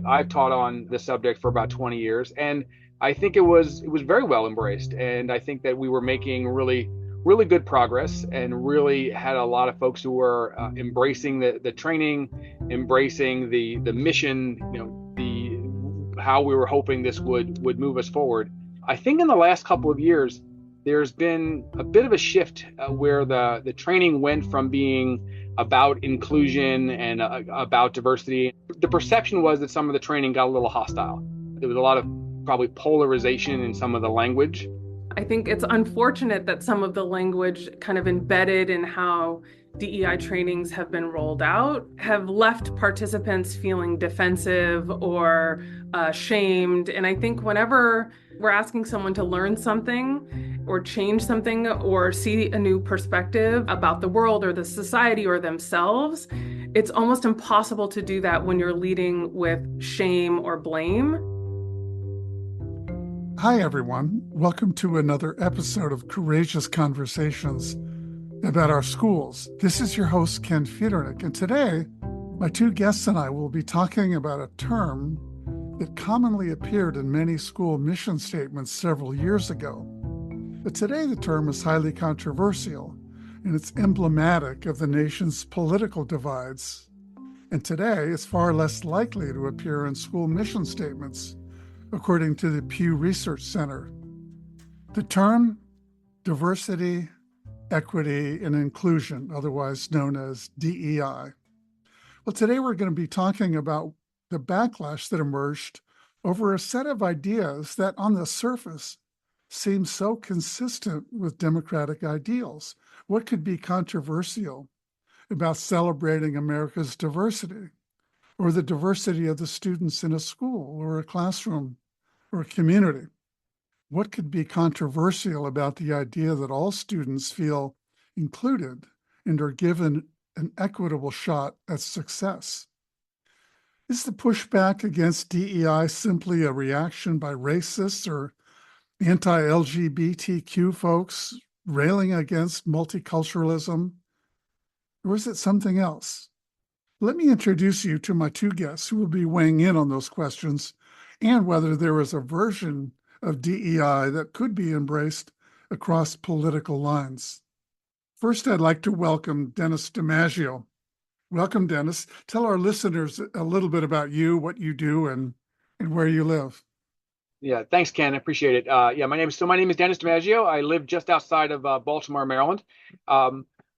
I've taught on this subject for about 20 years, and I think it was very well embraced. And I think that we were making really good progress, and really had a lot of folks who were embracing the training, embracing the mission, the how we were hoping this would move us forward. I think in the last couple of years, there's been a bit of a shift where the training went from being about inclusion and about diversity. The perception was that some of the training got a little hostile. There was a lot of probably polarization in some of the language. I think it's unfortunate that some of the language kind of embedded in how DEI trainings have been rolled out have left participants feeling defensive or shamed. And I think whenever we're asking someone to learn something or change something or see a new perspective about the world or the society or themselves, it's almost impossible to do that when you're leading with shame or blame. Hi, everyone. Welcome to another episode of Courageous Conversations about our schools. This is your host, Ken Federnick, and today my two guests and I will be talking about a term that commonly appeared in many school mission statements several years ago. But today the term is highly controversial, and it's emblematic of the nation's political divides. And today it's far less likely to appear in school mission statements, according to the Pew Research Center. The term diversity, equity, and inclusion, otherwise known as DEI. Well, today we're going to be talking about the backlash that emerged over a set of ideas that on the surface seem so consistent with democratic ideals. What could be controversial about celebrating America's diversity, or the diversity of the students in a school or a classroom or a community? What could be controversial about the idea that all students feel included and are given an equitable shot at success? Is the pushback against DEI simply a reaction by racists or anti-LGBTQ folks railing against multiculturalism? Or is it something else? Let me introduce you to my two guests who will be weighing in on those questions and whether there is a version of DEI that could be embraced across political lines. First, I'd like to welcome Dennis DiMaggio. Welcome, Dennis. Tell our listeners a little bit about you, what you do, and where you live. Yeah, thanks, Ken. I appreciate it. My name is Dennis DiMaggio. I live just outside of Baltimore, Maryland. I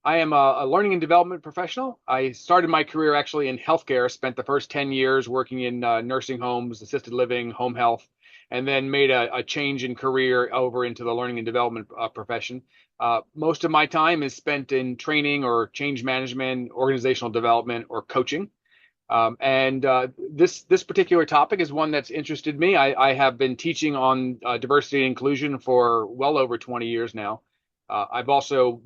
am a learning and development professional. I started my career actually in healthcare, spent the first 10 years working in nursing homes, assisted living, home health, and then made a change in career over into the learning and development profession. Most of my time is spent in training or change management, organizational development, or coaching. This particular topic is one that's interested me. I have been teaching on diversity and inclusion for well over 20 years now. I've also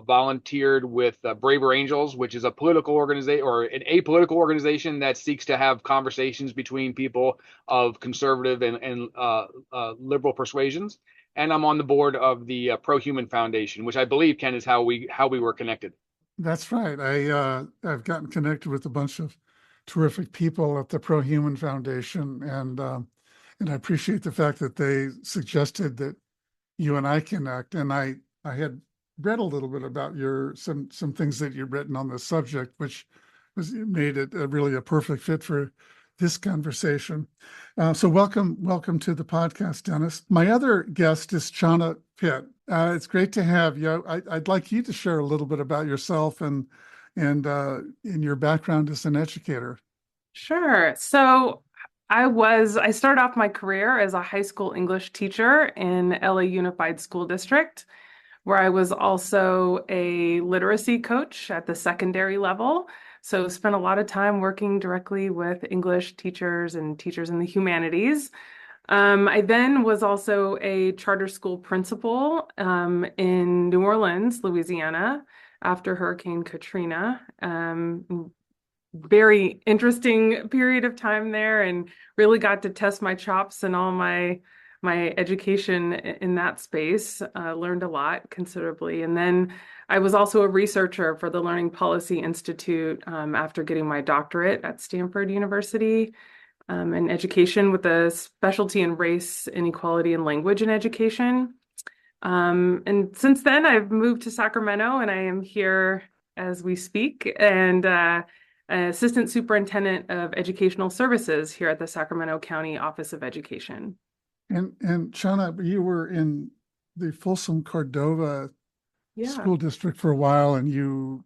volunteered with Braver Angels, which is a political organization or an apolitical organization that seeks to have conversations between people of conservative and liberal persuasions. And I'm on the board of the Pro-Human Foundation, which I believe, Ken, is how we were connected. That's right. I've gotten connected with a bunch of terrific people at the Pro-Human Foundation, and I appreciate the fact that they suggested that you and I connect. And I had read a little bit about some things that you've written on this subject, which made it really a perfect fit for this conversation. So welcome to the podcast, Dennis. My other guest is Chana Pitt. It's great to have you. I'd like you to share a little bit about yourself and in your background as an educator. Sure. So I started off my career as a high school English teacher in LA Unified School District, where I was also a literacy coach at the secondary level. So spent a lot of time working directly with English teachers and teachers in the humanities. I then was also a charter school principal in New Orleans, Louisiana, after Hurricane Katrina. Very interesting period of time there, and really got to test my chops and all my education in that space. Learned a lot considerably. And then I was also a researcher for the Learning Policy Institute after getting my doctorate at Stanford University. in education with a specialty in race, inequality, and language in education. And since then, I've moved to Sacramento, and I am here as we speak, and Assistant Superintendent of Educational Services here at the Sacramento County Office of Education. And Shauna, you were in the Folsom Cordova school district for a while, and you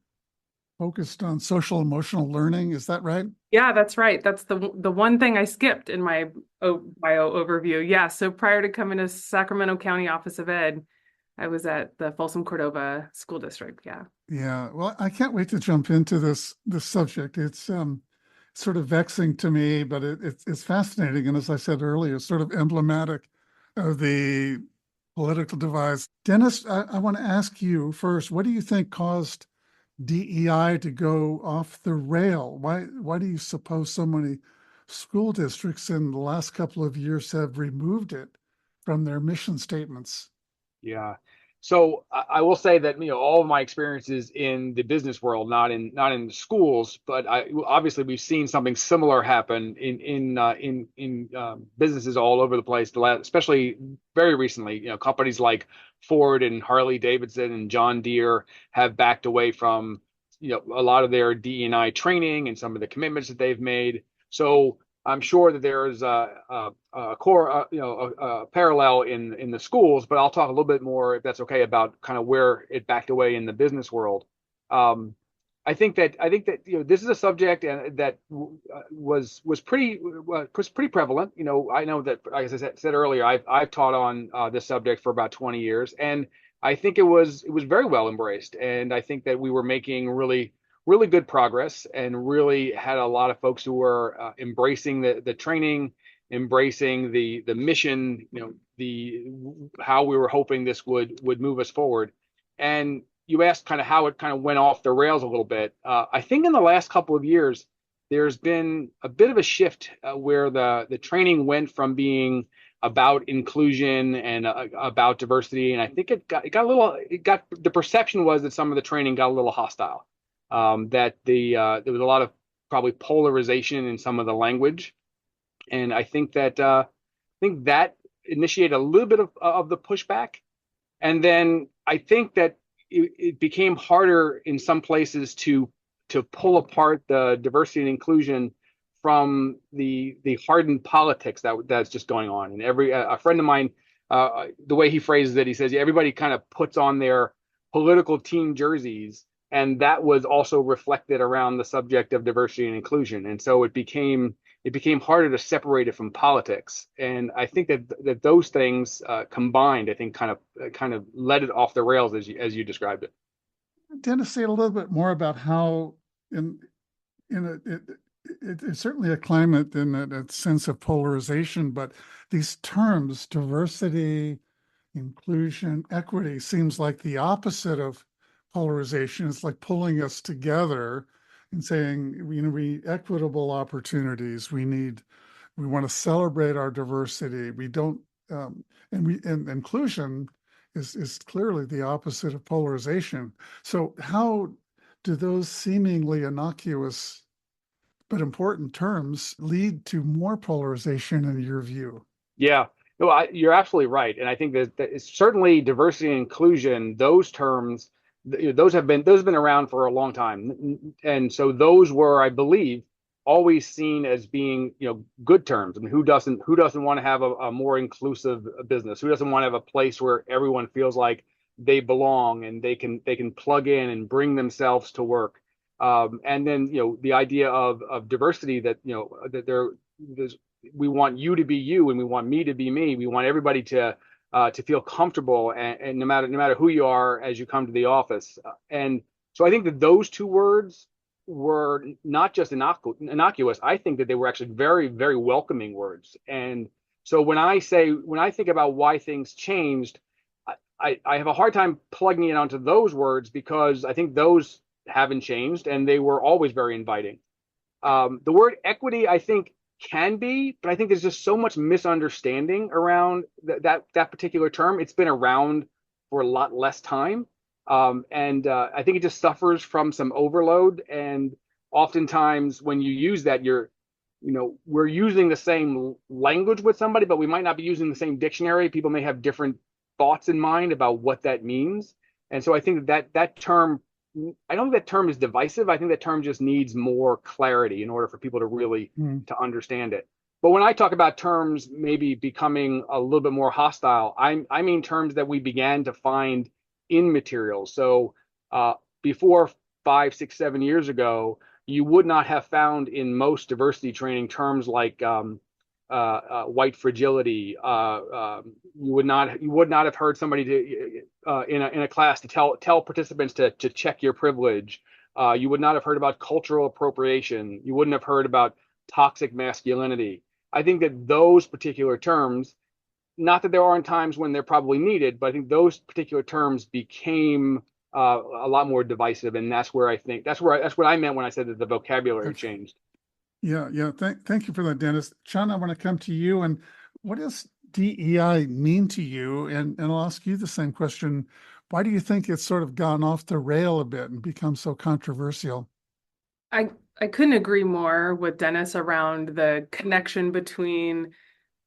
focused on social emotional learning. Is that right? Yeah, that's right. That's the one thing I skipped in my bio overview. Yeah, so prior to coming to Sacramento County Office of Ed, I was at the Folsom Cordova School District. Yeah. Yeah. Well, I can't wait to jump into this subject. It's sort of vexing to me, but it's fascinating. And as I said earlier, sort of emblematic of the political divide. Dennis, I want to ask you first, what do you think caused DEI to go off the rail? Why do you suppose so many school districts in the last couple of years have removed it from their mission statements? Yeah. So I will say that all of my experiences in the business world, not in schools, but obviously we've seen something similar happen in businesses all over the place. Especially very recently, companies like Ford and Harley Davidson and John Deere have backed away from a lot of their DE&I training and some of the commitments that they've made. So I'm sure that there's a parallel in the schools, but I'll talk a little bit more, if that's okay, about kind of where it backed away in the business world. I think that this is a subject that was pretty prevalent. I know that, as I said earlier, I've taught on this subject for about 20 years, and I think it was very well embraced, and I think that we were making really good progress and really had a lot of folks who were embracing the training, embracing the mission, how we were hoping this would move us forward. And you asked kind of how it kind of went off the rails a little bit. I think in the last couple of years, there's been a bit of a shift where the training went from being about inclusion and about diversity, and I think the perception was that some of the training got a little hostile. That there was a lot of probably polarization in some of the language, and I think that initiated a little bit of the pushback, and then I think that it became harder in some places to pull apart the diversity and inclusion from the hardened politics that's just going on. And a friend of mine, the way he phrases it, he says, yeah, everybody kind of puts on their political team jerseys. And that was also reflected around the subject of diversity and inclusion. And so it became harder to separate it from politics. And I think that those things combined, I think, kind of led it off the rails as you described it. Dennis, say a little bit more about how it's certainly a climate in a sense of polarization, but these terms, diversity, inclusion, equity, seems like the opposite of polarization. It's like pulling us together and saying, we equitable opportunities. We want to celebrate our diversity. We don't, and inclusion is clearly the opposite of polarization. So how do those seemingly innocuous but important terms lead to more polarization in your view? Yeah. No, you're absolutely right. And I think that it's certainly diversity and inclusion, those terms, those have been around for a long time. And so those were, I believe, always seen as being, good terms. I mean, who doesn't want to have a more inclusive business? Who doesn't want to have a place where everyone feels like they belong and they can plug in and bring themselves to work? And then, the idea of diversity, that, we want you to be you and we want me to be me. We want everybody to feel comfortable, and no matter who you are as you come to the office. And so I think that those two words were not just innocuous. I think that they were actually very, very welcoming words. And so when I think about why things changed, I have a hard time plugging it onto those words, because I think those haven't changed and they were always very inviting. The word equity, I think, can be, but I think there's just so much misunderstanding around that particular term. It's been around for a lot less time. And I think it just suffers from some overload. And oftentimes when you use that, you're we're using the same language with somebody, but we might not be using the same dictionary. People may have different thoughts in mind about what that means. And so I think that term, I don't think that term is divisive. I think that term just needs more clarity in order for people to really to understand it. But when I talk about terms maybe becoming a little bit more hostile, I mean terms that we began to find in materials. So before 5, 6, 7 years ago, you would not have found in most diversity training terms like white fragility. You would not have heard somebody in a class to tell participants to check your privilege. You would not have heard about cultural appropriation. You wouldn't have heard about toxic masculinity. I think that those particular terms, not that there aren't times when they're probably needed, but I think those particular terms became a lot more divisive, and that's what I meant when I said that the vocabulary changed. Yeah. Thank you for that, Dennis. Sean, I want to come to you. And what does DEI mean to you? And I'll ask you the same question. Why do you think it's sort of gone off the rail a bit and become so controversial? I couldn't agree more with Dennis around the connection between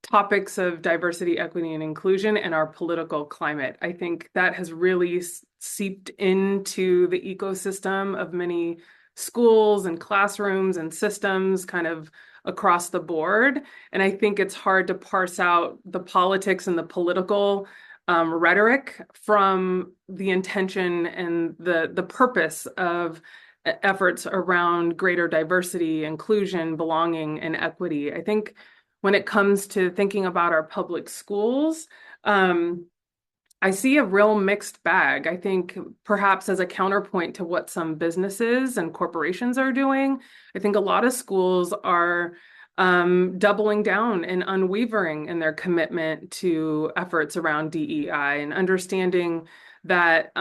topics of diversity, equity, and inclusion and our political climate. I think that has really seeped into the ecosystem of many schools and classrooms and systems kind of across the board. And I think it's hard to parse out the politics and the political rhetoric from the intention and the purpose of efforts around greater diversity, inclusion, belonging, and equity. I think when it comes to thinking about our public schools, I see a real mixed bag. I think perhaps as a counterpoint to what some businesses and corporations are doing, I think a lot of schools are doubling down and unwavering in their commitment to efforts around DEI and understanding that,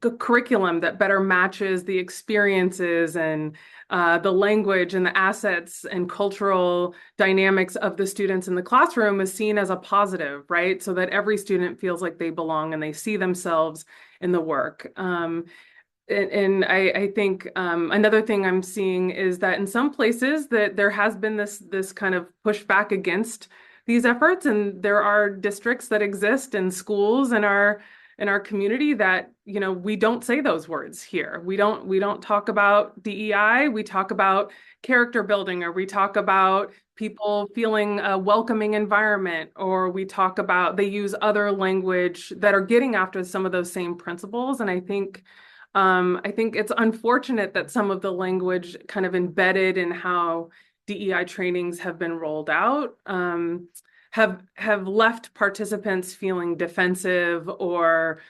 the curriculum that better matches the experiences and the language and the assets and cultural dynamics of the students in the classroom is seen as a positive, right? So that every student feels like they belong and they see themselves in the work. And I think another thing I'm seeing is that in some places that there has been this kind of pushback against these efforts, and there are districts that exist in schools in our community that, we don't say those words here. We don't talk about DEI. We talk about character building, or we talk about people feeling a welcoming environment, or they use other language that are getting after some of those same principles. And I think it's unfortunate that some of the language kind of embedded in how DEI trainings have been rolled out have left participants feeling defensive or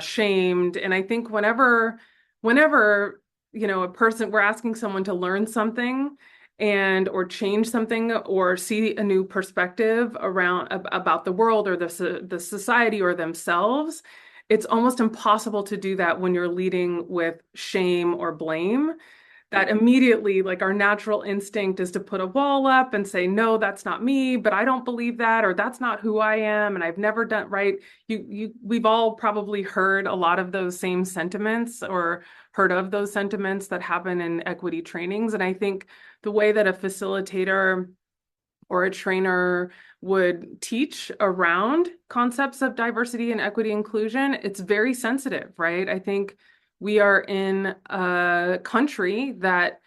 shamed. And I think whenever a person, we're asking someone to learn something or change something or see a new perspective about the world or the society or themselves, it's almost impossible to do that when you're leading with shame or blame. That immediately, like, our natural instinct is to put a wall up and say, no, that's not me, but I don't believe that, or that's not who I am, and I've never done right. We've all probably heard a lot of those same sentiments or heard of those sentiments that happen in equity trainings. And I think the way that a facilitator or a trainer would teach around concepts of diversity and equity inclusion, it's very sensitive, right? I think we are in a country that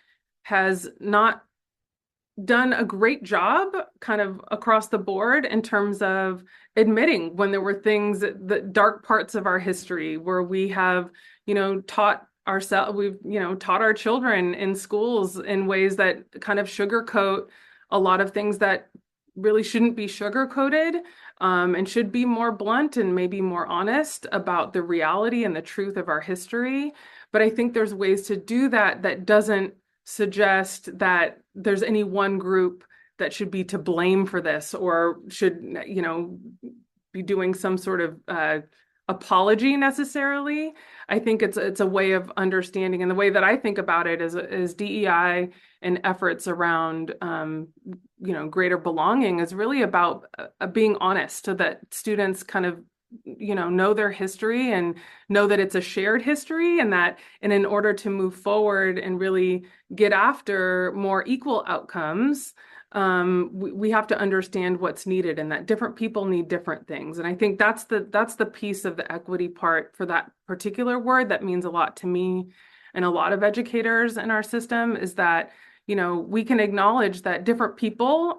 has not done a great job kind of across the board in terms of admitting when there were things, the dark parts of our history where we have, taught our children in schools in ways that kind of sugarcoat a lot of things that really shouldn't be sugar-coated, and should be more blunt and maybe more honest about the reality and the truth of our history. But I think there's ways to do that doesn't suggest that there's any one group that should be to blame for this or should, be doing some sort of apology necessarily. I think it's a way of understanding, and the way that I think about it is DEI and efforts around greater belonging is really about being honest, so that students kind of know their history and know that it's a shared history, and in order to move forward and really get after more equal outcomes, we have to understand what's needed, and that different people need different things. And I think that's the piece of the equity part for that particular word that means a lot to me and a lot of educators in our system, is that, we can acknowledge that different people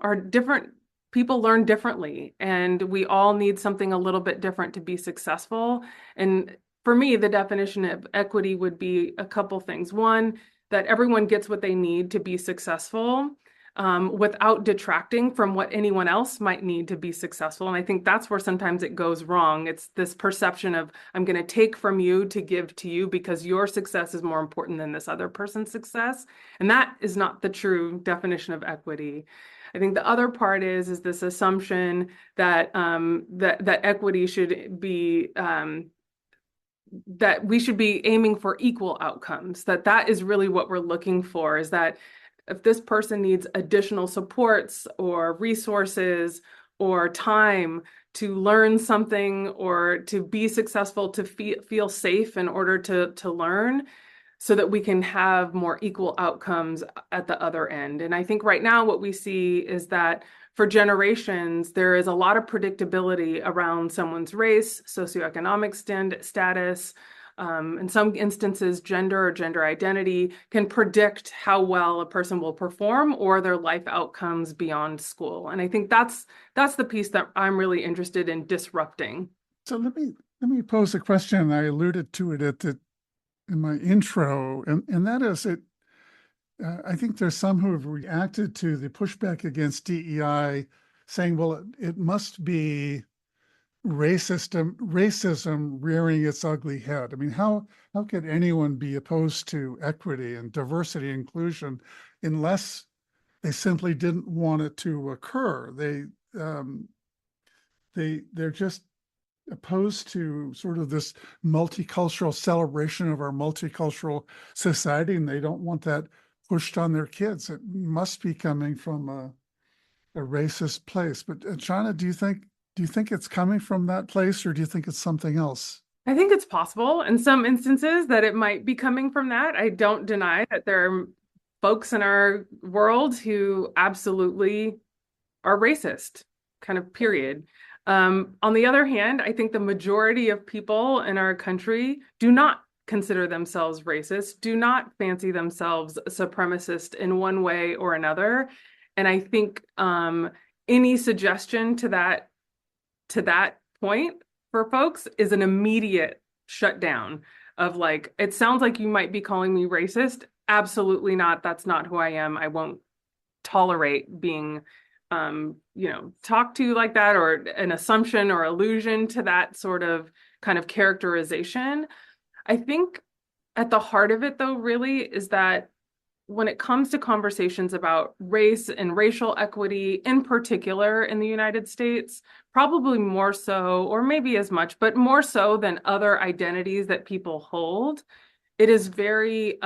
learn differently, and we all need something a little bit different to be successful. And for me, the definition of equity would be a couple things. One, that everyone gets what they need to be successful, without detracting from what anyone else might need to be successful. And I think that's where sometimes it goes wrong. It's this perception of, I'm going to take from you to give to you because your success is more important than this other person's success. And that is not the true definition of equity. I think the other part is this assumption that that equity should be that we should be aiming for equal outcomes. That is really what we're looking for, is that if this person needs additional supports or resources or time to learn something or to be successful, to feel safe in order to learn, so that we can have more equal outcomes at the other end. And I think right now what we see is that for generations, there is a lot of predictability around someone's race, socioeconomic status, in some instances, gender or gender identity can predict how well a person will perform or their life outcomes beyond school. And I think that's the piece that I'm really interested in disrupting. So let me pose a question. I alluded to it in my intro, and that is it. I think there's some who have reacted to the pushback against DEI, saying, well, it must be racism rearing its ugly head. I mean, how could anyone be opposed to equity and diversity and inclusion unless they simply didn't want it to occur? They're just opposed to sort of this multicultural celebration of our multicultural society, and they don't want that pushed on their kids. It must be coming from a racist place. But Shauna, do you think it's coming from that place, or do you think it's something else? I think it's possible in some instances that it might be coming from that. I don't deny that there are folks in our world who absolutely are racist, kind of period. On the other hand, I think the majority of people in our country do not consider themselves racist, do not fancy themselves supremacist in one way or another. And I think any suggestion to that point for folks is an immediate shutdown of like, it sounds like you might be calling me racist. Absolutely not. That's not who I am. I won't tolerate being talked to like that, or an assumption or allusion to that sort of kind of characterization. I think at the heart of it, though, really is that when it comes to conversations about race and racial equity, in particular in the United States, probably more so, or maybe as much, but more so than other identities that people hold, it is very,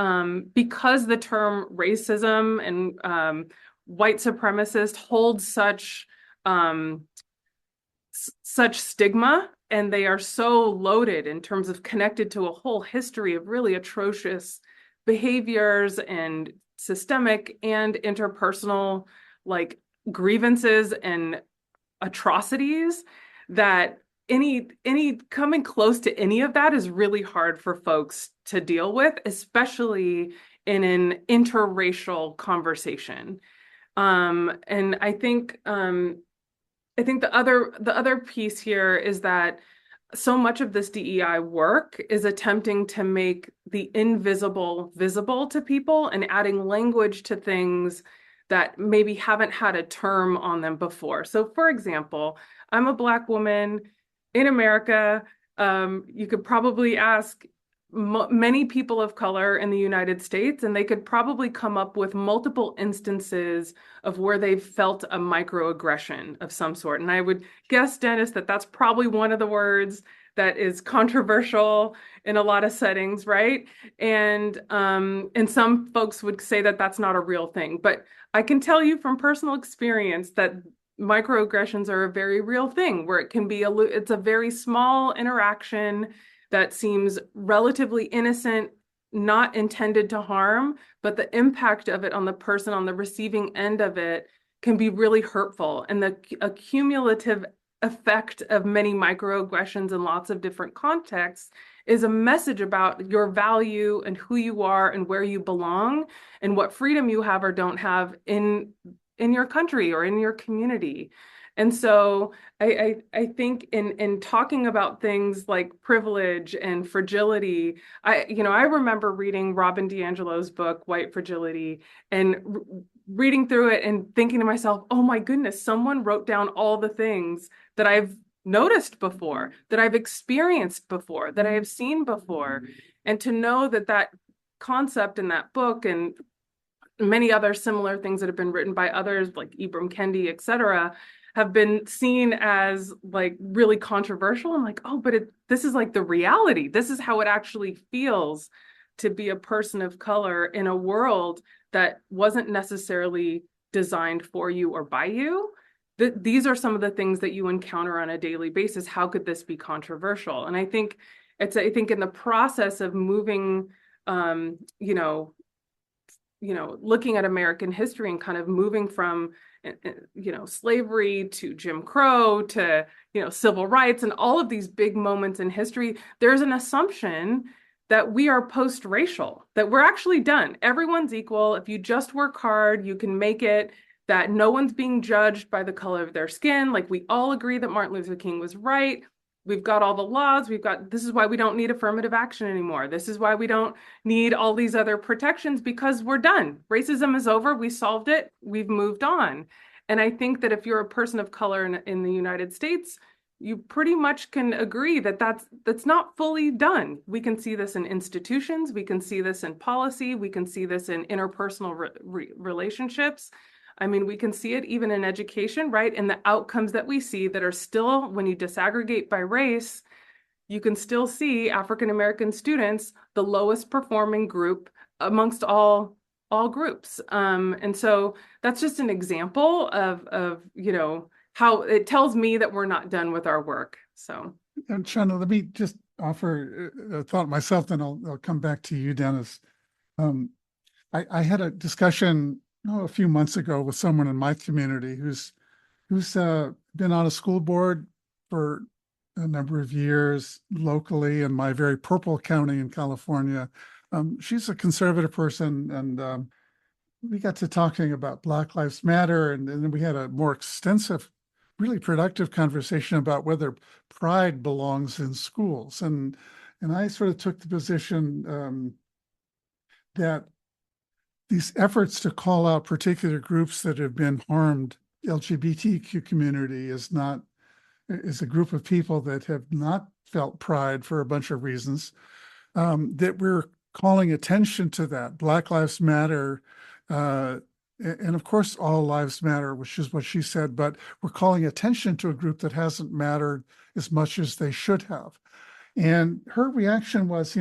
because the term racism and white supremacist holds such stigma, and they are so loaded in terms of connected to a whole history of really atrocious behaviors and systemic and interpersonal like grievances and atrocities, that any coming close to any of that is really hard for folks to deal with, especially in an interracial conversation. And I think the other piece here is that so much of this DEI work is attempting to make the invisible visible to people and adding language to things that maybe haven't had a term on them before. So for example, I'm a Black woman in America. You could probably ask many people of color in the United States, and they could probably come up with multiple instances of where they've felt a microaggression of some sort. And I would guess, Dennis, that that's probably one of the words that is controversial in a lot of settings, right? And some folks would say that that's not a real thing. But I can tell you from personal experience that microaggressions are a very real thing where it can be it's a very small interaction that seems relatively innocent, not intended to harm, but the impact of it on the person on the receiving end of it can be really hurtful. And the accumulative effect of many microaggressions in lots of different contexts is a message about your value and who you are and where you belong and what freedom you have or don't have in your country or in your community. And so I think in talking about things like privilege and fragility, I remember reading Robin DiAngelo's book, White Fragility, and reading through it and thinking to myself, oh my goodness, someone wrote down all the things that I've noticed before, that I've experienced before, that I have seen before. And to know that that concept in that book and many other similar things that have been written by others like Ibram Kendi, et cetera, have been seen as like really controversial. I'm like, oh, but this is like the reality. This is how it actually feels to be a person of color in a world that wasn't necessarily designed for you or by you. These are some of the things that you encounter on a daily basis. How could this be controversial? And I think in the process of moving, looking at American history and kind of moving from, slavery to Jim Crow to, civil rights and all of these big moments in history, there's an assumption that we are post-racial, that we're actually done. Everyone's equal. If you just work hard, you can make it, that no one's being judged by the color of their skin. Like we all agree that Martin Luther King was right. We've got all the laws. This is why we don't need affirmative action anymore. This is why we don't need all these other protections, because we're done. Racism is over. We solved it. We've moved on. And I think that if you're a person of color in the United States, you pretty much can agree that that's not fully done. We can see this in institutions. We can see this in policy. We can see this in interpersonal relationships. I mean, we can see it even in education, right? And the outcomes that we see that are still, when you disaggregate by race, you can still see African-American students, the lowest performing group amongst all groups. And so that's just an example of how it tells me that we're not done with our work. So. And Shana, let me just offer a thought myself, then I'll come back to you, Dennis. I had a discussion a few months ago with someone in my community who's been on a school board for a number of years locally in my very purple county in California. She's a conservative person, and we got to talking about Black Lives Matter, and then we had a more extensive, really productive conversation about whether pride belongs in schools. And I sort of took the position that these efforts to call out particular groups that have been harmed, LGBTQ community is a group of people that have not felt pride for a bunch of reasons, that we're calling attention to that. Black Lives Matter, and of course, all lives matter, which is what she said, but we're calling attention to a group that hasn't mattered as much as they should have. And her reaction was,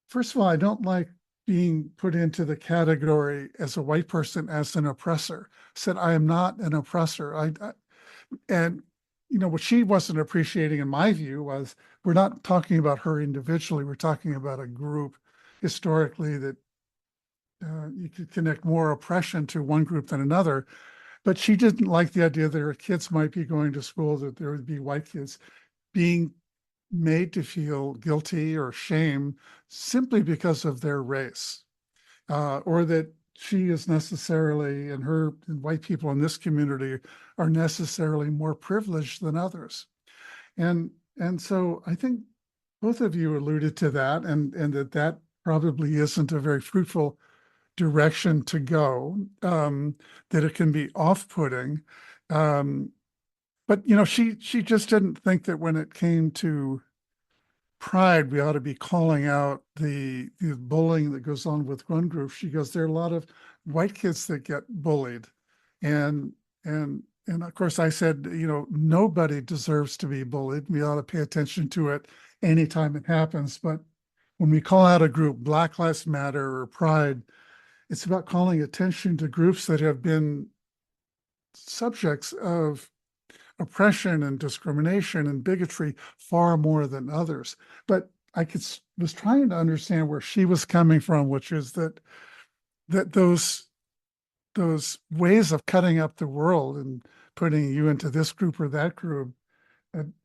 first of all, I don't like being put into the category as a white person as an oppressor. Said, I am not an oppressor. And what she wasn't appreciating, in my view, was we're not talking about her individually. We're talking about a group historically that you could connect more oppression to one group than another. But she didn't like the idea that her kids might be going to school, that there would be white kids being made to feel guilty or shame simply because of their race, or that she is necessarily, and white people in this community are necessarily more privileged than others. And so I think both of you alluded to that, and that probably isn't a very fruitful direction to go, that it can be off-putting. But she just didn't think that when it came to pride, we ought to be calling out the bullying that goes on with one group. She goes, there are a lot of white kids that get bullied. And of course I said, nobody deserves to be bullied. We ought to pay attention to it anytime it happens. But when we call out a group, Black Lives Matter or Pride, it's about calling attention to groups that have been subjects of oppression and discrimination and bigotry far more than others. But was trying to understand where she was coming from, which is that those ways of cutting up the world and putting you into this group or that group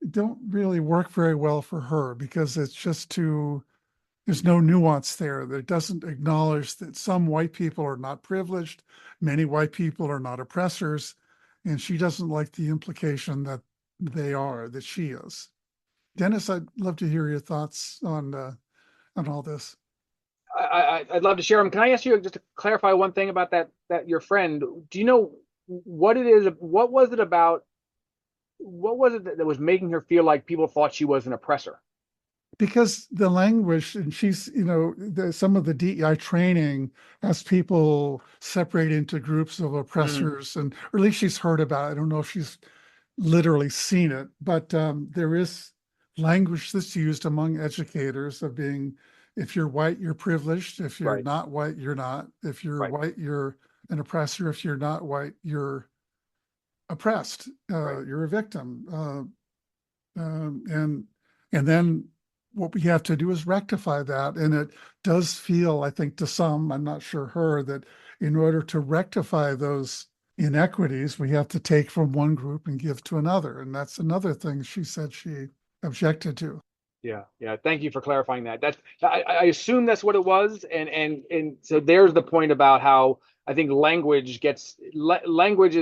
don't really work very well for her, because it's just there's no nuance there. That doesn't acknowledge that some white people are not privileged, many white people are not oppressors, and she doesn't like the implication that that she is. Dennis, I'd love to hear your thoughts on all this. I'd love to share them. Can I ask you just to clarify one thing about that your friend? Do you know what it is? What was it about? What was it that was making her feel like people thought she was an oppressor? Because the language, and she's, some of the DEI training has people separate into groups of oppressors, or at least she's heard about it. I don't know if she's literally seen it, but there is language that's used among educators of being, if you're white, you're privileged. If you're not white, you're not. If you're white, you're an oppressor. If you're not white, you're oppressed. You're a victim. And then what we have to do is rectify that. And it does feel, I think, to some, I'm not sure her, that in order to rectify those inequities, we have to take from one group and give to another. And that's another thing she said she objected to. Yeah. Thank you for clarifying that. I assume that's what it was. And so there's the point about how I think language is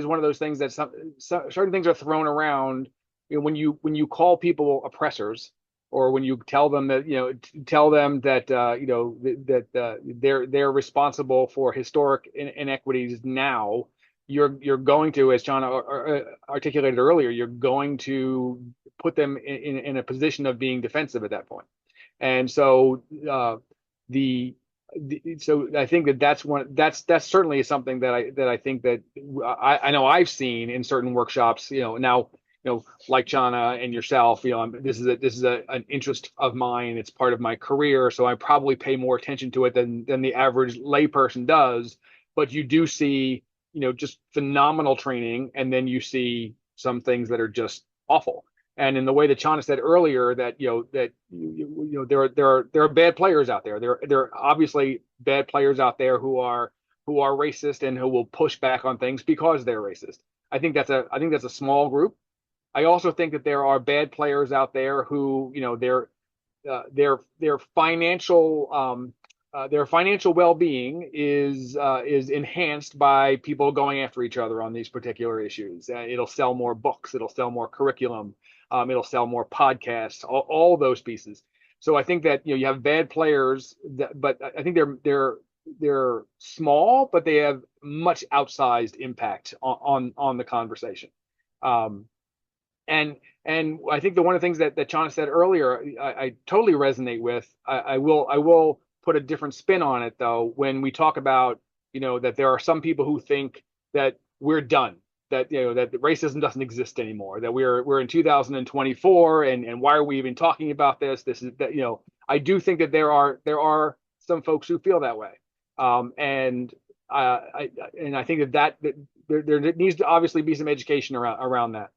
one of those things that certain things are thrown around. When you call people oppressors, or when you tell them that they're responsible for historic inequities now, you're going to, as John articulated earlier, you're going to put them in a position of being defensive at that point. And so so I think that's certainly something that I think that I know I've seen in certain workshops. Now, like Chana and yourself, this is an interest of mine. It's part of my career, so I probably pay more attention to it than the average layperson does. But you do see, just phenomenal training, and then you see some things that are just awful. And in the way that Chana said earlier, that there are bad players out there. There are obviously bad players out there who are racist and who will push back on things because they're racist. I think that's a small group. I also think that there are bad players out there who, their financial well-being is enhanced by people going after each other on these particular issues. It'll sell more books. It'll sell more curriculum. It'll sell more podcasts. All those pieces. So I think that you have bad players, but I think they're small, but they have much outsized impact on the conversation. And I think one of the things that Chana said earlier, I totally resonate with. I will put a different spin on it, though, when we talk about, that there are some people who think that we're done, that that racism doesn't exist anymore, that we're in 2024, and why are we even talking about this? This is that I do think that there are some folks who feel that way, and I think that there needs to obviously be some education around that.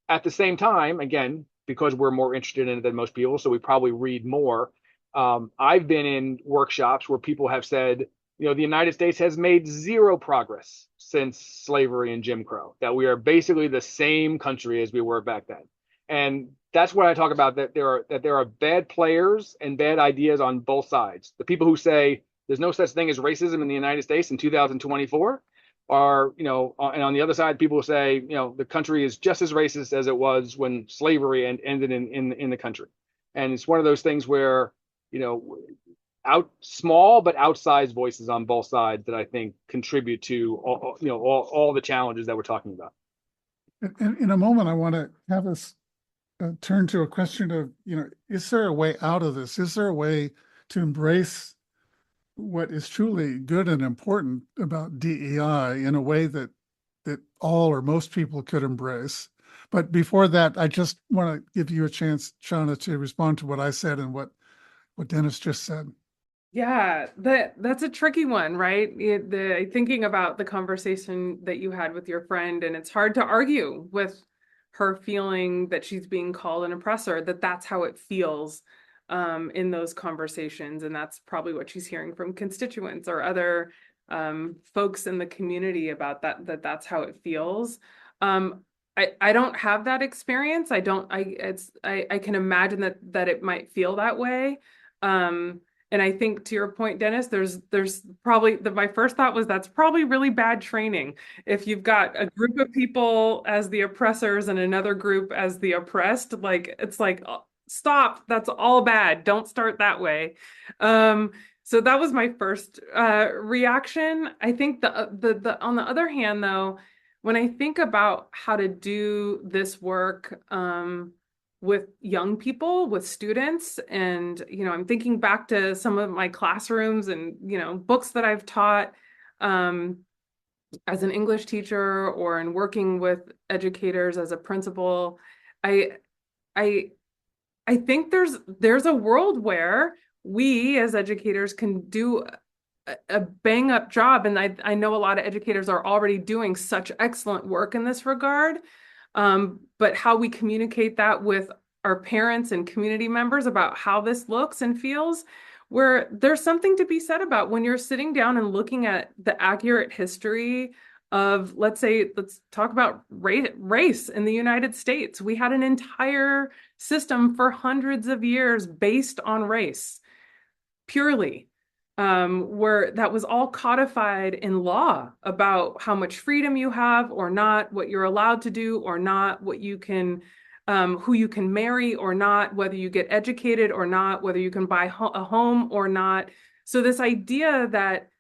At the same time, again, because we're more interested in it than most people, so we probably read more. I've been in workshops where people have said, the United States has made zero progress since slavery and Jim Crow, that we are basically the same country as we were back then. And that's what I talk about, that there are bad players and bad ideas on both sides. The people who say there's no such thing as racism in the United States in 2024 are, and on the other side, people say, the country is just as racist as it was when slavery ended in the country. And it's one of those things where, small but outsized voices on both sides that I think contribute to all the challenges that we're talking about. In a moment, I want to have us turn to a question of, is there a way out of this? Is there a way to embrace what is truly good and important about DEI in a way that all or most people could embrace? But before that, I just want to give you a chance, Chana, to respond to what I said and what Dennis just said. Yeah, that's a tricky one, right? Thinking about the conversation that you had with your friend, and it's hard to argue with her feeling that she's being called an oppressor, that that's how it feels in those conversations, and that's probably what she's hearing from constituents or other folks in the community about that's how it feels. I don't have that experience. I can imagine that it might feel that way. And I think to your point, Dennis, there's probably my first thought was that's probably really bad training. If you've got a group of people as the oppressors and another group as the oppressed, like it's like stop, that's all bad. Don't start that way. So that was my first reaction. I think the on the other hand, though, when I think about how to do this work, with young people, with students. And, I'm thinking back to some of my classrooms and, books that I've taught as an English teacher or in working with educators as a principal. I, I, I think there's a world where we as educators can do a bang up job. And I know a lot of educators are already doing such excellent work in this regard. But how we communicate that with our parents and community members about how this looks and feels, where there's something to be said about when you're sitting down and looking at the accurate history of, let's talk about race in the United States. We had an entire system for hundreds of years based on race, purely. Where that was all codified in law about how much freedom you have or not, what you're allowed to do or not, what you can, who you can marry or not, whether you get educated or not, whether you can buy a home or not. So this idea that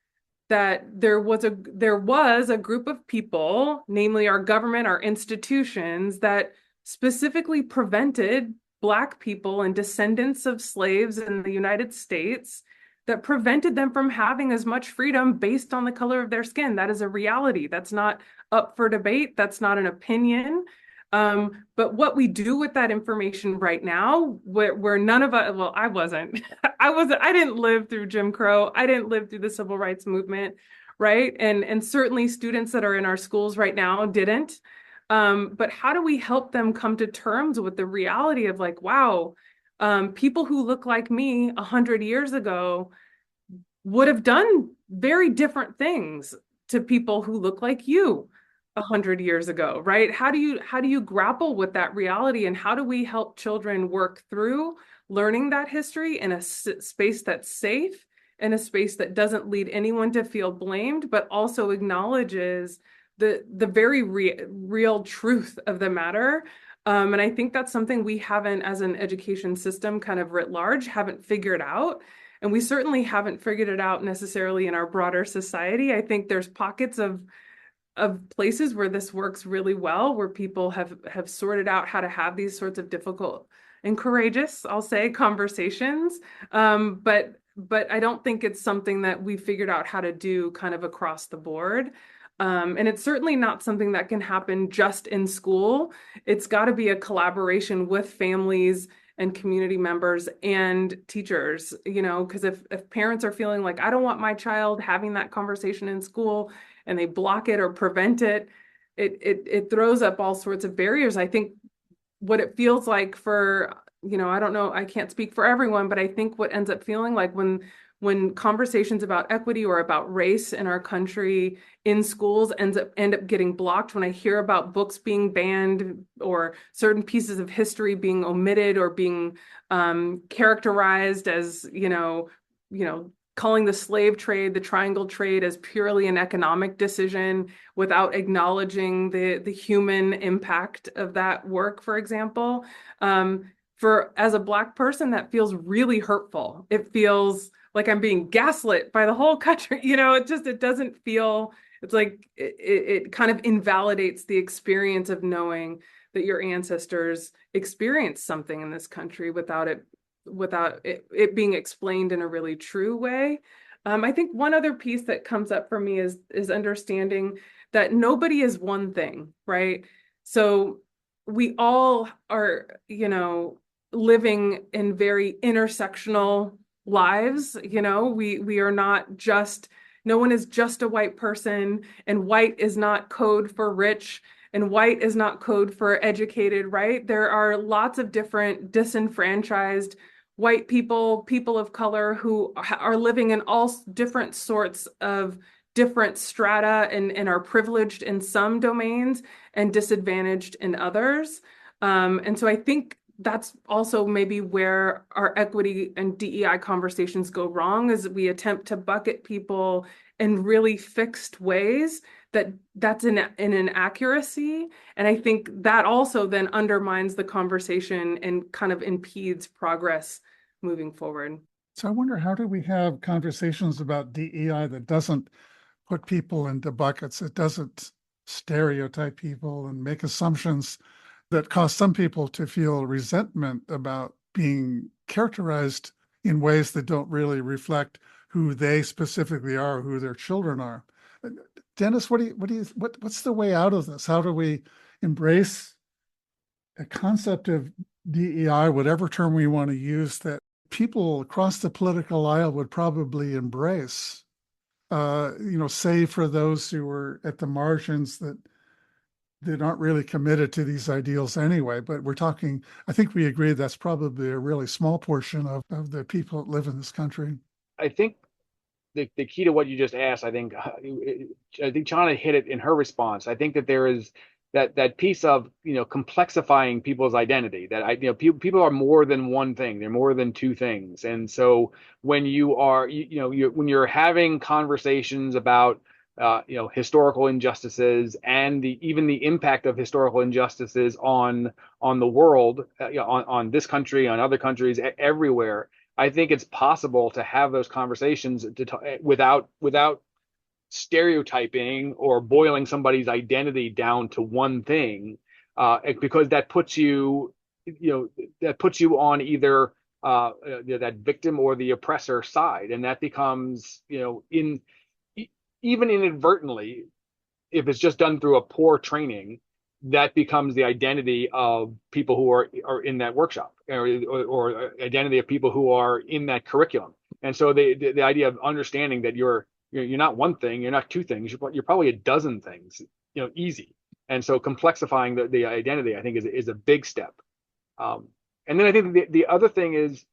there was a group of people, namely our government, our institutions, that specifically prevented Black people and descendants of slaves in the United States, that prevented them from having as much freedom based on the color of their skin. That is a reality. That's not up for debate. That's not an opinion. But what we do with that information right now, where none of us, well, I wasn't, I didn't live through Jim Crow. I didn't live through the civil rights movement, right? And certainly students that are in our schools right now didn't. But how do we help them come to terms with the reality of like, wow, people who look like me 100 years ago would have done very different things to people who look like you 100 years ago, right? How do you grapple with that reality, and how do we help children work through learning that history in a space that's safe, in a space that doesn't lead anyone to feel blamed, but also acknowledges the very real truth of the matter. And I think that's something we haven't, as an education system, kind of writ large, haven't figured out. And we certainly haven't figured it out necessarily in our broader society. I think there's pockets of places where this works really well, where people have sorted out how to have these sorts of difficult and courageous, I'll say, conversations. But I don't think it's something that we figured out how to do kind of across the board. And it's certainly not something that can happen just in school. It's got to be a collaboration with families and community members and teachers, because if parents are feeling like, I don't want my child having that conversation in school, and they block it or prevent it, it throws up all sorts of barriers. I think what it feels like for, I don't know, I can't speak for everyone, but I think what ends up feeling like when conversations about equity or about race in our country in schools end up getting blocked, when I hear about books being banned or certain pieces of history being omitted or being characterized as, calling the slave trade, the triangle trade, as purely an economic decision without acknowledging the human impact of that work, for example. As a Black person, that feels really hurtful. It feels like I'm being gaslit by the whole country. It doesn't feel, it's like it kind of invalidates the experience of knowing that your ancestors experienced something in this country without it being explained in a really true way. I think one other piece that comes up for me is understanding that nobody is one thing, right? So we all are, living in very intersectional lives. We are not just, no one is just a white person, and white is not code for rich, and white is not code for educated, right? There are lots of different disenfranchised white people, people of color who are living in all different sorts of different strata, and are privileged in some domains and disadvantaged in others. And so I think that's also maybe where our equity and DEI conversations go wrong, is we attempt to bucket people in really fixed ways that's an inaccuracy. And I think that also then undermines the conversation and kind of impedes progress moving forward. So I wonder, how do we have conversations about DEI that doesn't put people into buckets? It doesn't stereotype people and make assumptions that cause some people to feel resentment about being characterized in ways that don't really reflect who they specifically are, who their children are. Dennis, what's the way out of this? How do we embrace a concept of DEI, whatever term we want to use, that people across the political aisle would probably embrace, save for those who are at the margins that aren't really committed to these ideals anyway. But we're talking, I think we agree that's probably a really small portion of the people that live in this country. I think the key to what you just asked, I think Chana hit it in her response. I think that there is that piece of complexifying people's identity, that people are more than one thing, they're more than two things. And so when you are when you're having conversations about historical injustices and even the impact of historical injustices on the world, on this country, on other countries, everywhere, I think it's possible to have those conversations without stereotyping or boiling somebody's identity down to one thing, because that puts you on either that victim or the oppressor side, and that becomes even inadvertently, if it's just done through a poor training, that becomes the identity of people who are in that workshop, or identity of people who are in that curriculum. And so the idea of understanding that you're not one thing, you're not two things, you're probably a dozen things, easy. And so complexifying the identity, I think, is a big step. And then I think the other thing is,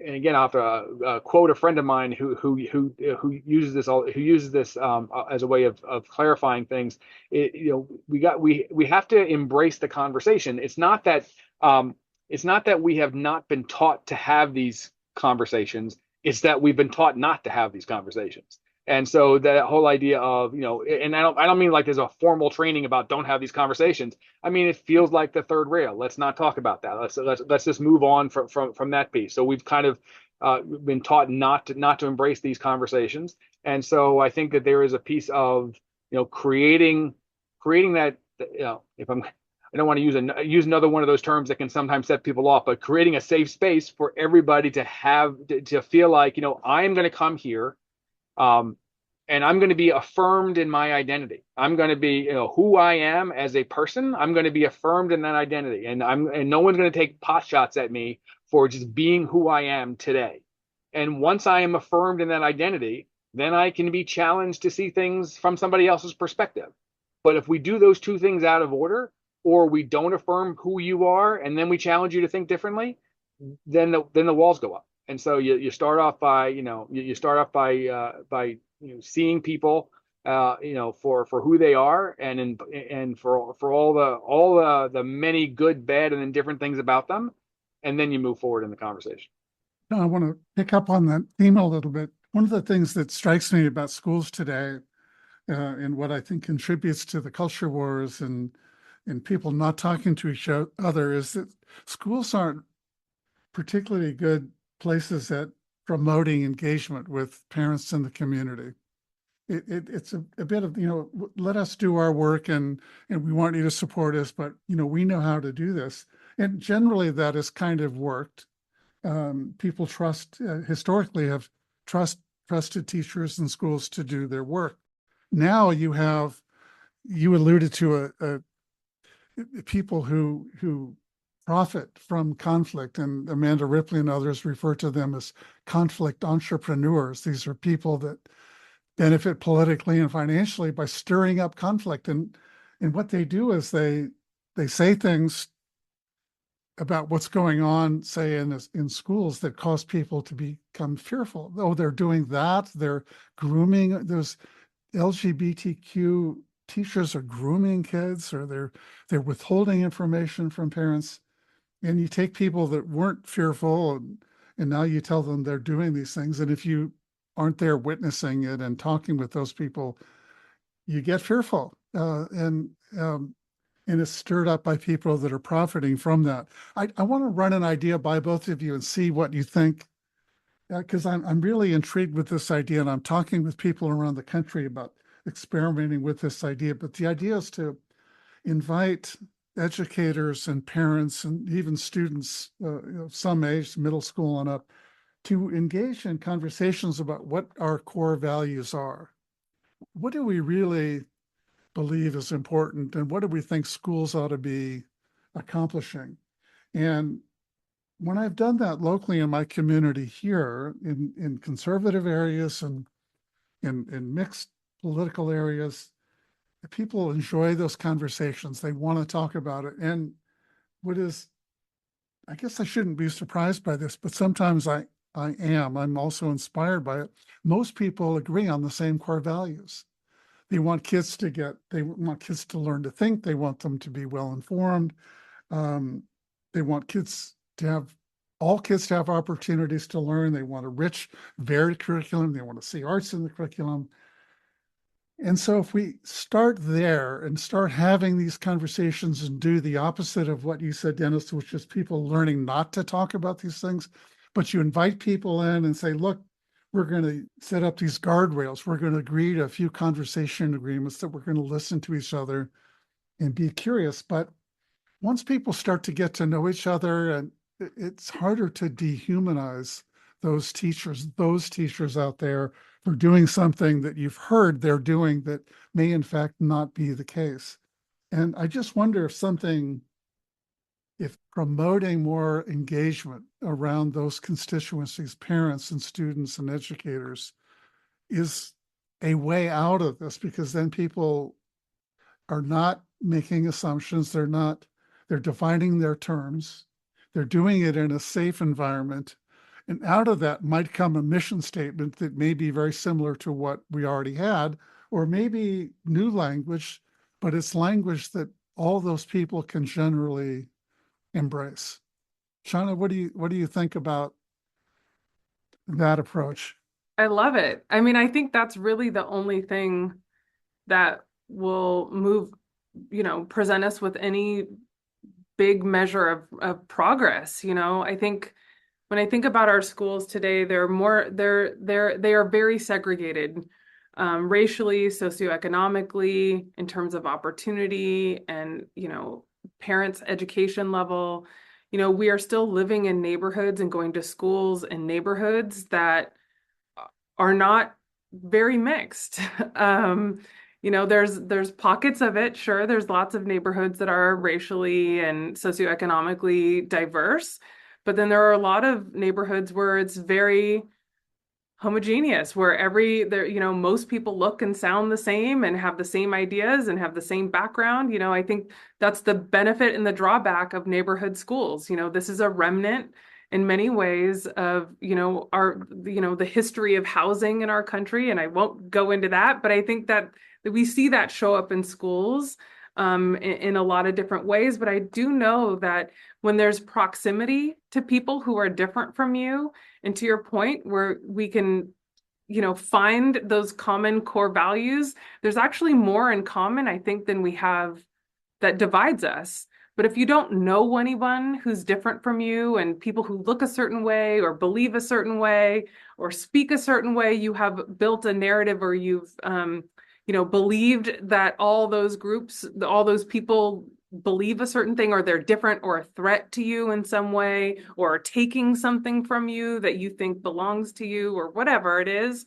and again, I'll have to quote a friend of mine who uses this as a way of clarifying things. We have to embrace the conversation. It's not that we have not been taught to have these conversations. It's that we've been taught not to have these conversations. And so that whole idea of, and I don't mean like there's a formal training about don't have these conversations. I mean, it feels like the third rail. Let's not talk about that. Let's just move on from that piece. So we've kind of been taught not to embrace these conversations. And so I think that there is a piece of, creating that, I don't want to use another one of those terms that can sometimes set people off, but creating a safe space for everybody to feel like, I'm going to come here. And I'm going to be affirmed in my identity. I'm going to be, who I am as a person. I'm going to be affirmed in that identity, and no one's going to take pot shots at me for just being who I am today. And once I am affirmed in that identity, then I can be challenged to see things from somebody else's perspective. But if we do those two things out of order, or we don't affirm who you are, and then we challenge you to think differently, then the walls go up. And so you start off by seeing people for who they are, and for all the many good, bad, and indifferent things about them, and then you move forward in the conversation. I want to pick up on that theme a little bit. One of the things that strikes me about schools today, and what I think contributes to the culture wars and people not talking to each other, is that schools aren't particularly good places at promoting engagement with parents in the community. It's a bit of, let us do our work, and we want you to support us, but, we know how to do this. And generally that has kind of worked. People historically have trusted teachers and schools to do their work. Now you alluded to people who profit from conflict. And Amanda Ripley and others refer to them as conflict entrepreneurs. These are people that benefit politically and financially by stirring up conflict. And what they do is they say things about what's going on, say in schools, that cause people to become fearful. Oh, they're doing that. They're grooming. Those LGBTQ teachers are grooming kids, or they're withholding information from parents. And you take people that weren't fearful, and now you tell them they're doing these things. And if you aren't there witnessing it and talking with those people, you get fearful. And it's stirred up by people that are profiting from that. I want to run an idea by both of you and see what you think, because I'm really intrigued with this idea, and I'm talking with people around the country about experimenting with this idea. But the idea is to invite educators and parents and even students, some age, middle school on up, to engage in conversations about what our core values are. What do we really believe is important, and what do we think schools ought to be accomplishing? And when I've done that locally in my community here, in conservative areas and in mixed political areas, people enjoy those conversations. They want to talk about it. And I guess I shouldn't be surprised by this, but sometimes I am. I'm also inspired by it. Most people agree on the same core values. They want kids to learn to think. They want them to be well informed. They want all kids to have opportunities to learn. They want a rich, varied curriculum. They want to see arts in the curriculum. And so if we start there and start having these conversations and do the opposite of what you said, Dennis, which is people learning not to talk about these things, but you invite people in and say, look, we're going to set up these guardrails. We're going to agree to a few conversation agreements that we're going to listen to each other and be curious. But once people start to get to know each other, and it's harder to dehumanize those teachers out there for doing something that you've heard they're doing that may in fact not be the case. And I just wonder if promoting more engagement around those constituencies, parents and students and educators, is a way out of this, because then people are not making assumptions. They're defining their terms. They're doing it in a safe environment. And out of that might come a mission statement that may be very similar to what we already had, or maybe new language, but it's language that all those people can generally embrace. Shauna, what do you think about that approach? I love it. I mean, I think that's really the only thing that will present us with any big measure of progress. I think when I think about our schools today, they are very segregated, racially, socioeconomically, in terms of opportunity and, parents' education level. We are still living in neighborhoods and going to schools in neighborhoods that are not very mixed. There's pockets of it. Sure, there's lots of neighborhoods that are racially and socioeconomically diverse, but then there are a lot of neighborhoods where it's very homogeneous, where most people look and sound the same and have the same ideas and have the same background. I think that's the benefit and the drawback of neighborhood schools. This is a remnant in many ways of, the history of housing in our country. And I won't go into that, but I think that we see that show up in schools in a lot of different ways. But I do know that when there's proximity to people who are different from you, and to your point, where we can, find those common core values, there's actually more in common, I think, than we have that divides us. But if you don't know anyone who's different from you, and people who look a certain way or believe a certain way or speak a certain way, you have built a narrative, or you've believed that all those groups, all those people believe a certain thing, or they're different or a threat to you in some way, or are taking something from you that you think belongs to you, or whatever it is.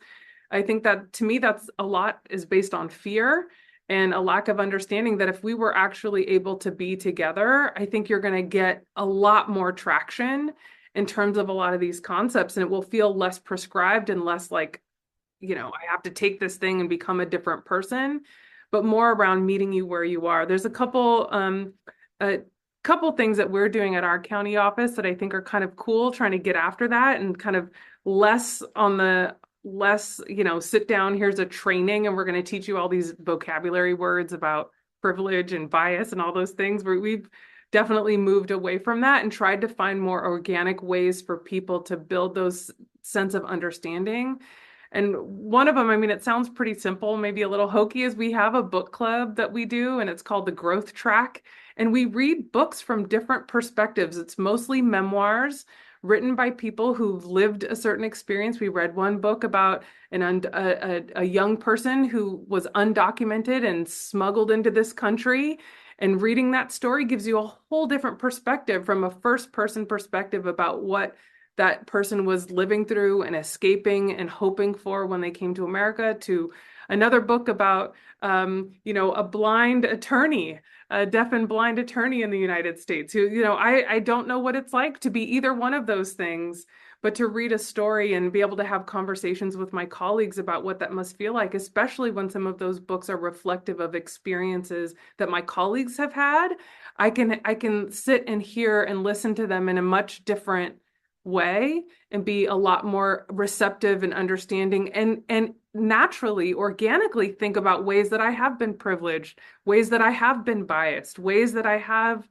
I think that, to me, that's a lot is based on fear. and a lack of understanding that if we were actually able to be together, I think you're going to get a lot more traction in terms of a lot of these concepts, and it will feel less prescribed and less like, I have to take this thing and become a different person, but more around meeting you where you are. There's a couple things that we're doing at our county office that I think are kind of cool, trying to get after that and kind of less on the sit down, here's a training, and we're going to teach you all these vocabulary words about privilege and bias and all those things. We've definitely moved away from that and tried to find more organic ways for people to build those sense of understanding. And one of them, I mean, it sounds pretty simple, maybe a little hokey, is we have a book club that we do, and it's called the Growth Track. And we read books from different perspectives. It's mostly memoirs written by people who've lived a certain experience. We read one book about a young person who was undocumented and smuggled into this country. And reading that story gives you a whole different perspective, from a first person perspective, about what that person was living through and escaping and hoping for when they came to America, to another book about, a blind attorney, a deaf and blind attorney in the United States who, I don't know what it's like to be either one of those things, but to read a story and be able to have conversations with my colleagues about what that must feel like, especially when some of those books are reflective of experiences that my colleagues have had. I can sit and hear and listen to them in a much different way and be a lot more receptive and understanding, and naturally, organically think about ways that I have been privileged, ways that I have been biased, ways that I have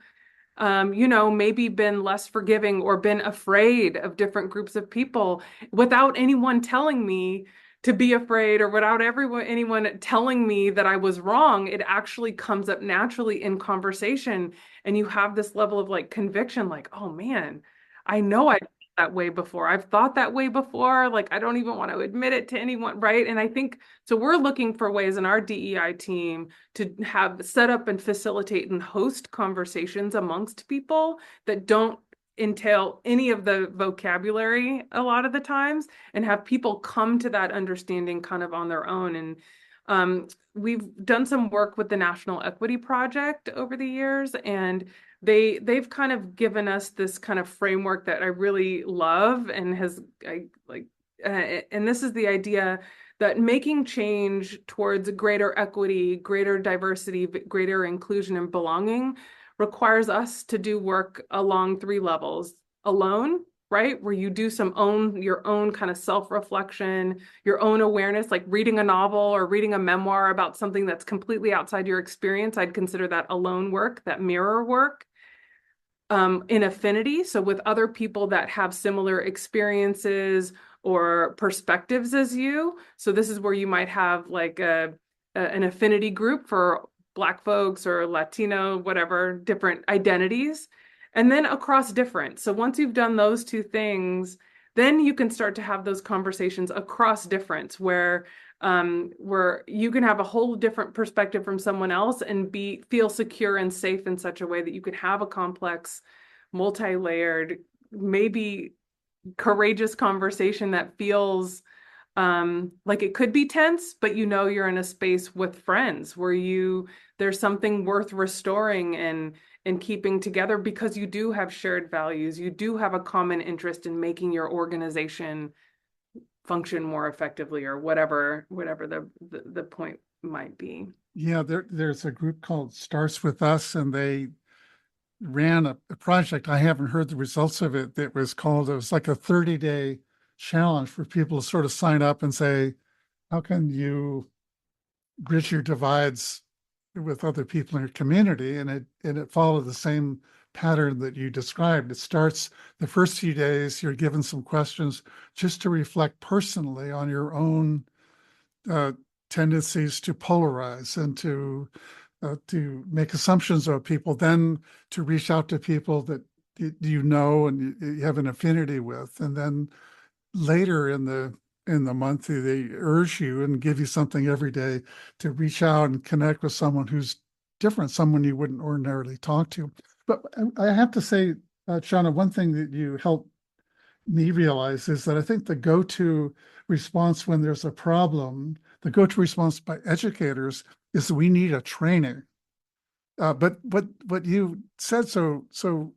maybe been less forgiving or been afraid of different groups of people without anyone telling me to be afraid, or without anyone telling me that I was wrong. It actually comes up naturally in conversation, and you have this level of like conviction, like, oh man, I know I that way before. I've thought that way before. Like, I don't even want to admit it to anyone, right? And I think, so we're looking for ways in our DEI team to have set up and facilitate and host conversations amongst people that don't entail any of the vocabulary a lot of the times, and have people come to that understanding kind of on their own. And we've done some work with the National Equity Project over the years, and they've kind of given us this kind of framework that I really love, and and this is the idea that making change towards greater equity, greater diversity, greater inclusion and belonging requires us to do work along three levels. Alone, right? Where you do your own kind of self-reflection, your own awareness, like reading a novel or reading a memoir about something that's completely outside your experience. I'd consider that alone work, that mirror work. In affinity, so with other people that have similar experiences or perspectives as you. So this is where you might have like an affinity group for Black folks or Latino, whatever, different identities. And then across different. So once you've done those two things, then you can start to have those conversations across difference, where you can have a whole different perspective from someone else and feel secure and safe in such a way that you can have a complex, multi-layered, maybe courageous conversation that feels like it could be tense, but you're in a space with friends where there's something worth restoring and keeping together, because you do have shared values, you do have a common interest in making your organization function more effectively, or whatever the point might be. Yeah, there's a group called Starts With Us, and they ran a project. I haven't heard the results of it. It was like a 30-day challenge for people to sort of sign up and say, how can you bridge your divides with other people in your community? And it followed the same pattern that you described. It starts the first few days, you're given some questions just to reflect personally on your own tendencies to polarize and to make assumptions about people, then to reach out to people that you know and you have an affinity with. And then later in the month, they urge you and give you something every day to reach out and connect with someone who's different, someone you wouldn't ordinarily talk to. But I have to say, Shauna, one thing that you helped me realize is that I think the go-to response when there's a problem, the go-to response by educators is we need a training. But what you said so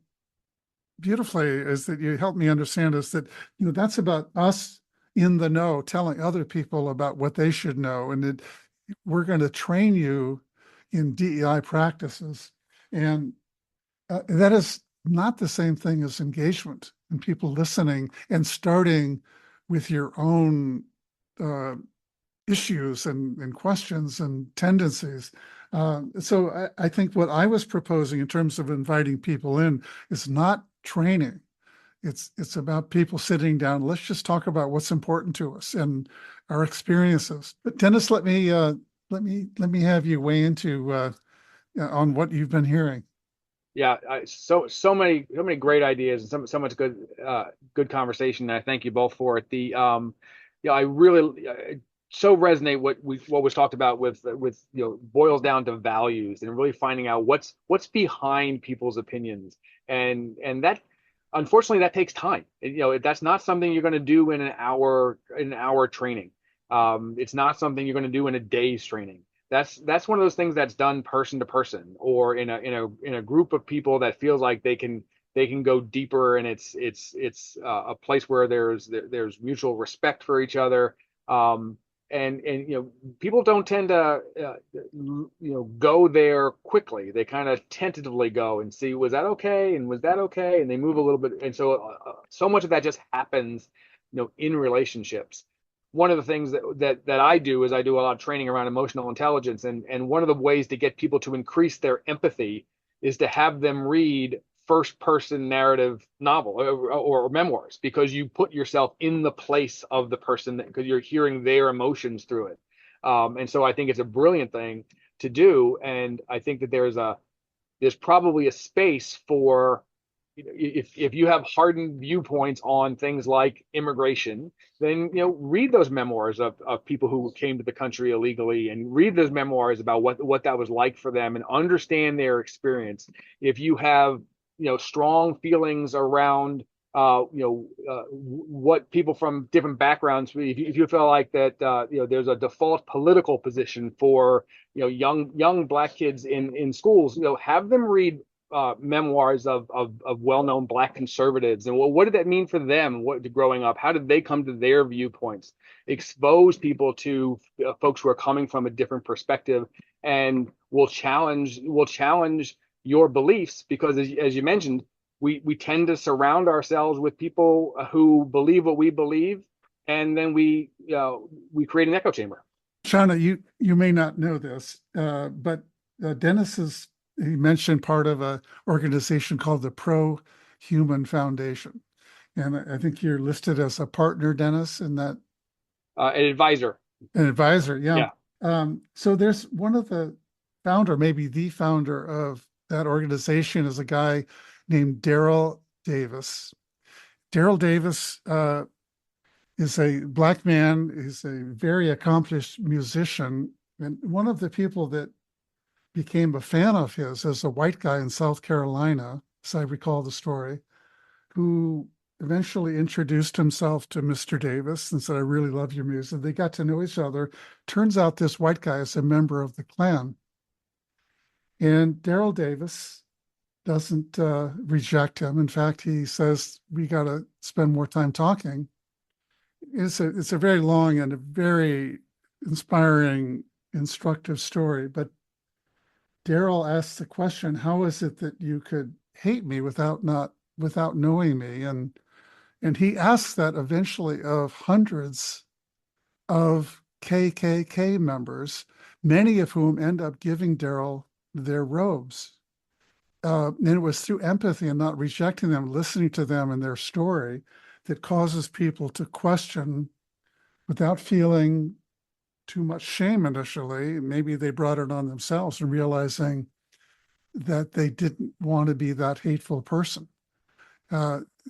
beautifully is that you helped me understand is that, that's about us in the know, telling other people about what they should know. And we're going to train you in DEI practices. And that is not the same thing as engagement and people listening and starting with your own issues and questions and tendencies. So I think what I was proposing in terms of inviting people in is not training. It's about people sitting down. Let's just talk about what's important to us and our experiences. But Dennis, let me have you weigh into on what you've been hearing. Yeah, so many great ideas and so much good conversation. And I thank you both for it. I really so resonate what was talked about with boils down to values and really finding out what's behind people's opinions, and that unfortunately that takes time. That's not something you're going to do in an hour training. It's not something you're going to do in a day's training. That's one of those things that's done person to person or in a group of people that feels like they can go deeper, and it's a place where there's mutual respect for each other. And people don't tend to go there quickly. They kind of tentatively go and see, was that okay, and was that okay, and they move a little bit. And so much of that just happens in relationships. One of the things that I do is I do a lot of training around emotional intelligence, and one of the ways to get people to increase their empathy is to have them read first person narrative novel or memoirs, because you put yourself in the place of the person, because you're hearing their emotions through it. And so I think it's a brilliant thing to do. And I think that there's probably a space for, if you have hardened viewpoints on things like immigration, then read those memoirs of people who came to the country illegally, and read those memoirs about what that was like for them, and understand their experience. If you have strong feelings around what people from different backgrounds, if you feel like that there's a default political position for young Black kids in schools, have them read memoirs of well-known Black conservatives, and what did that mean for them growing up? How did they come to their viewpoints? Expose people to folks who are coming from a different perspective, and will challenge your beliefs, because as you mentioned, we tend to surround ourselves with people who believe what we believe, and then we create an echo chamber. Shauna, you may not know this, but Dennis he mentioned part of an organization called the Pro-Human Foundation. And I think you're listed as a partner, Dennis, in that. An advisor. An advisor, yeah. Yeah. So there's one of the founder, maybe the founder of that organization, is a guy named Daryl Davis. Daryl Davis is a Black man. He's a very accomplished musician. And one of the people that became a fan of his as a white guy in South Carolina, as I recall the story, who eventually introduced himself to Mr. Davis and said, I really love your music. They got to know each other. Turns out this white guy is a member of the Klan. And Daryl Davis doesn't reject him. In fact, he says, we got to spend more time talking. It's a very long and a very inspiring, instructive story. But Daryl asks the question, how is it that you could hate me without knowing me? And he asks that eventually of hundreds of KKK members, many of whom end up giving Daryl their robes. And it was through empathy and not rejecting them, listening to them and their story, that causes people to question without feeling too much shame initially. Maybe they brought it on themselves and realizing that they didn't want to be that hateful person.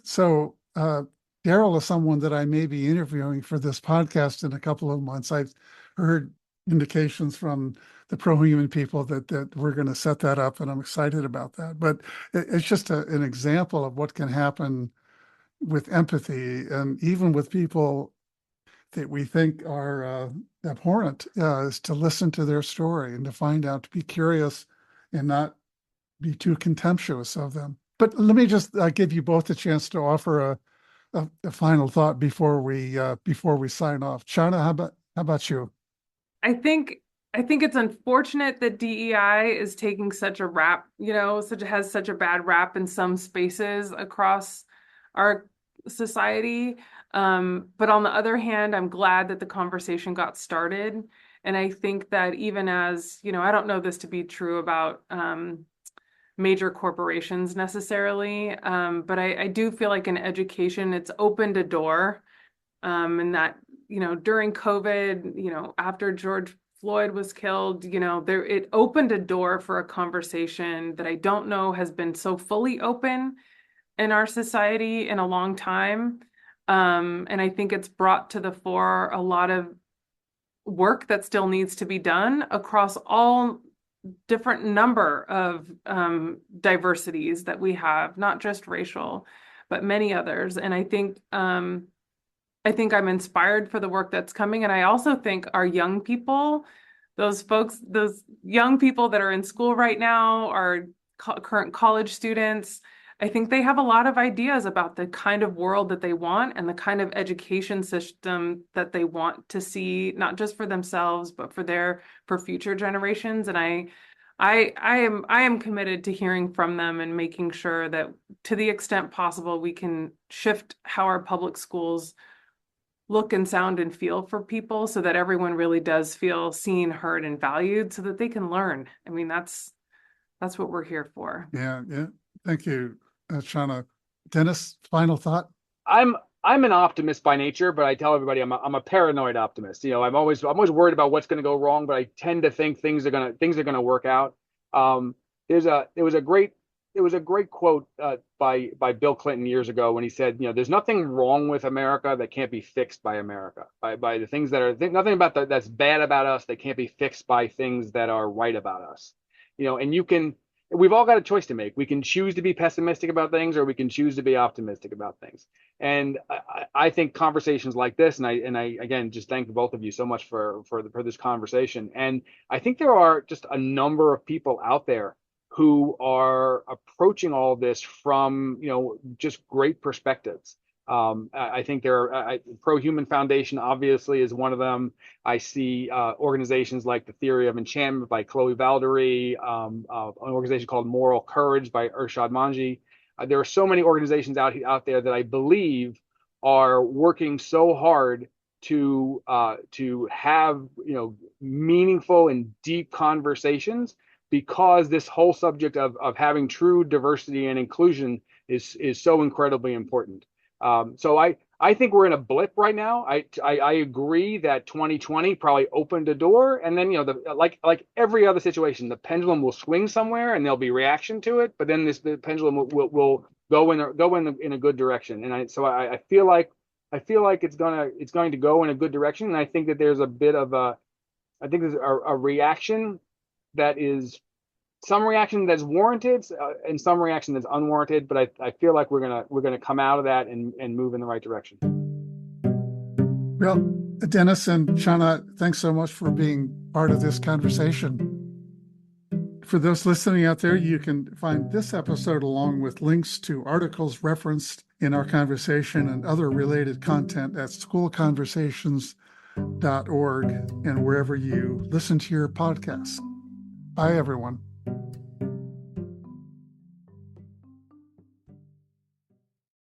So Daryl is someone that I may be interviewing for this podcast in a couple of months. I've heard indications from the pro-human people that we're going to set that up, and I'm excited about that. But it's just an example of what can happen with empathy, and even with people that we think are abhorrent is to listen to their story and to find out, to be curious and not be too contemptuous of them. But let me just give you both a chance to offer a final thought before we sign off. Chana, how about you? I think it's unfortunate that DEI is taking such a rap, has such a bad rap in some spaces across our society. But on the other hand, I'm glad that the conversation got started. And I think that even as, I don't know this to be true about major corporations necessarily, but I do feel like in education, it's opened a door. And that, during COVID, after George Floyd was killed, it opened a door for a conversation that I don't know has been so fully open in our society in a long time. And I think it's brought to the fore a lot of work that still needs to be done across all different number of diversities that we have, not just racial, but many others. And I think I'm inspired for the work that's coming. And I also think our young people, those young people that are in school right now, our current college students, I think they have a lot of ideas about the kind of world that they want and the kind of education system that they want to see, not just for themselves, but for future generations. And I am committed to hearing from them and making sure that to the extent possible, we can shift how our public schools look and sound and feel for people so that everyone really does feel seen, heard, and valued so that they can learn. I mean, that's what we're here for. Yeah. Thank you, Shauna. Dennis, final thought? I'm an optimist by nature, but I tell everybody I'm a paranoid optimist. I'm always worried about what's going to go wrong, but I tend to think things are going to work out. There was a great quote by Bill Clinton years ago when he said, there's nothing wrong with America that can't be fixed by America, by the things that are nothing about that's bad about us that can't be fixed by things that are right about us. And we've all got a choice to make. We can choose to be pessimistic about things, or we can choose to be optimistic about things. And I think conversations like this, and I again just thank both of you so much for this conversation. And I think there are just a number of people out there who are approaching all of this from just great perspectives. I think Pro-Human Foundation obviously is one of them. I see organizations like the Theory of Enchantment by Chloe Valdary, an organization called Moral Courage by Irshad Manji. There are so many organizations out there that I believe are working so hard to have meaningful and deep conversations, because this whole subject of having true diversity and inclusion is so incredibly important. So I think we're in a blip right now. I agree that 2020 probably opened a door, and then like every other situation, the pendulum will swing somewhere and there'll be reaction to it, but then the pendulum will go in a good direction. And I feel like it's going to go in a good direction, and I think that there's there's a reaction that is some reaction that's warranted and some reaction that's unwarranted, but I feel like we're gonna come out of that and move in the right direction. Well, Dennis and Shauna, thanks so much for being part of this conversation. For those listening out there, you can find this episode along with links to articles referenced in our conversation and other related content at schoolconversations.org and wherever you listen to your podcasts. Bye, everyone.